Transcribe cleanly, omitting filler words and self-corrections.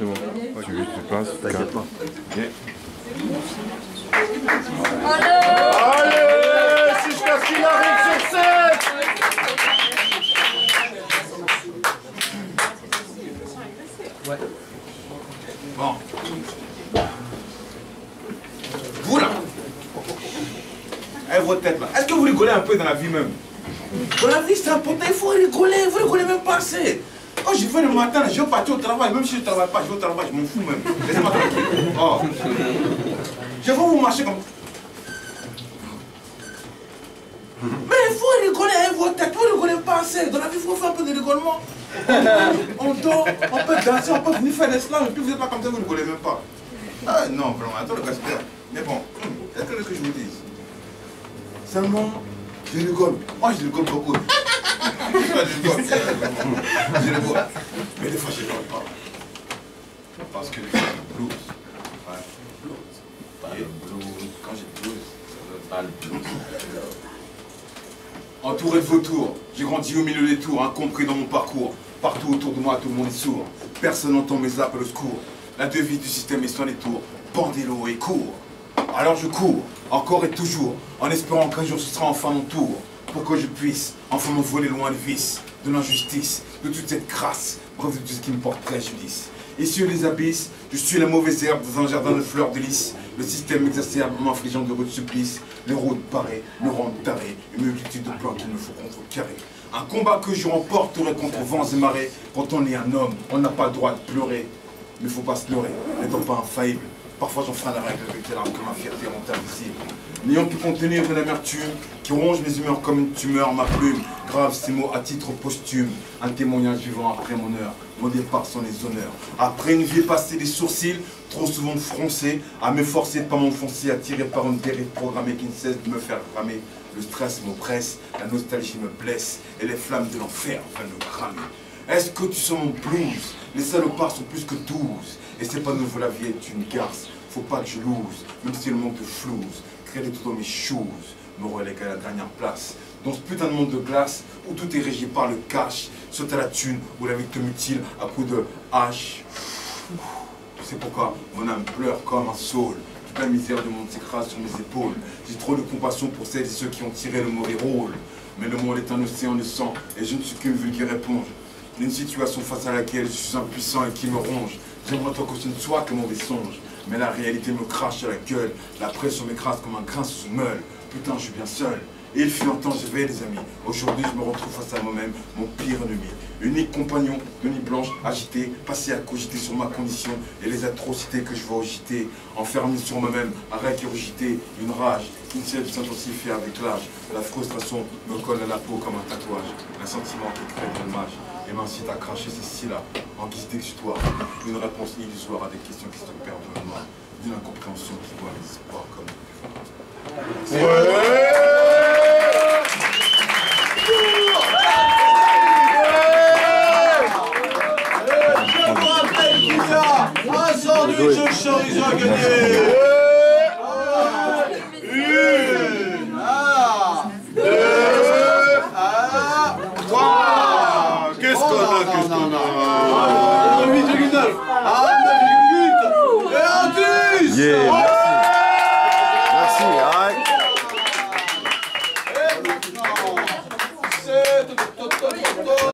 C'est bon. Tu passes. T'inquiète pas. Allez, jusqu'à ce qu'il arrive sur scène. Ouais. Bon. Vous là. Eh, votre tête là. Est-ce que vous rigolez un peu dans la vie même? Dans la vie c'est important, il faut rigoler, vous rigolez même pas assez. Quand je vais le matin, je vais partir au travail, même si je ne travaille pas, je vais au travail, je m'en fous même. Laissez-moi tranquille. Oh. Je vais vous marcher comme... Mais il faut rigoler avec votre tête, vous rigolez pas assez. Dans la vie, il faut faire un peu de rigolement. On dort, on peut danser, on peut venir faire des slams, et puis vous n'êtes pas comme ça, vous ne rigolez même pas. Ah non, vraiment, attends le gaspillage. Mais bon, est-ce que je vous dis? Seulement, je rigole. Moi, je rigole beaucoup. Je rigole. Mais des fois, je ne rigole pas. Parce que des fois, le blues. Ouais, blues. Pas le blues. Quand j'ai blues, ça veut pas le blues. Entouré de vautours, j'ai grandi au milieu des tours, incompris dans mon parcours. Partout autour de moi, tout le monde est sourd. Personne n'entend mes appels au secours. La devise du système est sans les tours. Bandez-l'eau et cours. Alors je cours, encore et toujours, en espérant qu'un jour ce sera enfin mon tour. Pour que je puisse enfin m'envoler loin du vice, de l'injustice, de toute cette crasse, bref de tout ce qui me porte préjudice. Et sur les abysses, je suis la mauvaise herbe dans un jardin de fleurs de lys. Le système m'exacerbe en m'infligeant de rudes supplices. Les routes parées me rendent taré, une multitude de plans qu'il me faut contrecarrer. Un combat que je remporterai contre vents et marées. Quand on est un homme, on n'a pas le droit de pleurer. Mais faut pas se leurrer, n'étant pas infaillible. Parfois j'enfreins la règle avec tes larmes que ma fierté rend invisible. N'ayant pu contenir une amertume qui ronge mes humeurs comme une tumeur, ma plume grave ces mots à titre posthume. Un témoignage vivant après mon heure, mon départ sans les honneurs. Après une vie passée des sourcils, trop souvent froncés, à m'efforcer de pas m'enfoncer, attiré par une dérive programmée qui ne cesse de me faire ramer. Le stress m'oppresse, la nostalgie me blesse, et les flammes de l'enfer viennent me cramer. Est-ce que tu sens mon blues? Les salopards sont plus que 12. Et c'est pas nouveau, la vie est une garce. Faut pas que je lose, même si le manque de flouze, créer tout dans mes choses, me relègue à la dernière place. Dans ce putain de monde de glace, où tout est régi par le cash, soit à la thune, où la vie te mutile à coups de hache. Tu sais pourquoi mon âme pleure comme un saule. Toute la misère du monde s'écrase sur mes épaules. J'ai trop de compassion pour celles et ceux qui ont tiré le mauvais rôle. Mais le monde est un océan de sang, et je ne suis qu'une vulgaire éponge. Une situation face à laquelle je suis impuissant et qui me ronge. J'aimerais tant que ce ne soit que mauvais songe. Mais la réalité me crache à la gueule. La pression m'écrase comme un grain sous une meule. Putain, je suis bien seul. Et il fut un temps, j'avais des amis. Aujourd'hui, je me retrouve face à moi-même, mon pire ennemi. Unique compagnon, de nuit blanche, agité, passé à cogiter sur ma condition et les atrocités que je vais agiter. Enfermé sur moi-même, arrêt curiosité, une rage qui ne cesse de s'intensifier avec l'âge. La frustration me colle à la peau comme un tatouage. Un sentiment qui crée de l'image et m'incite à cracher ces syllabes en guise d'exutoire. Une réponse illusoire à des questions qui se perdent dans le noir. D'une incompréhension qui voit les espoirs comme un sandwich au chorizo à gagner. Une, deux, trois. Qu'est-ce qu'on a? 8,9. 9,8. Et un 10.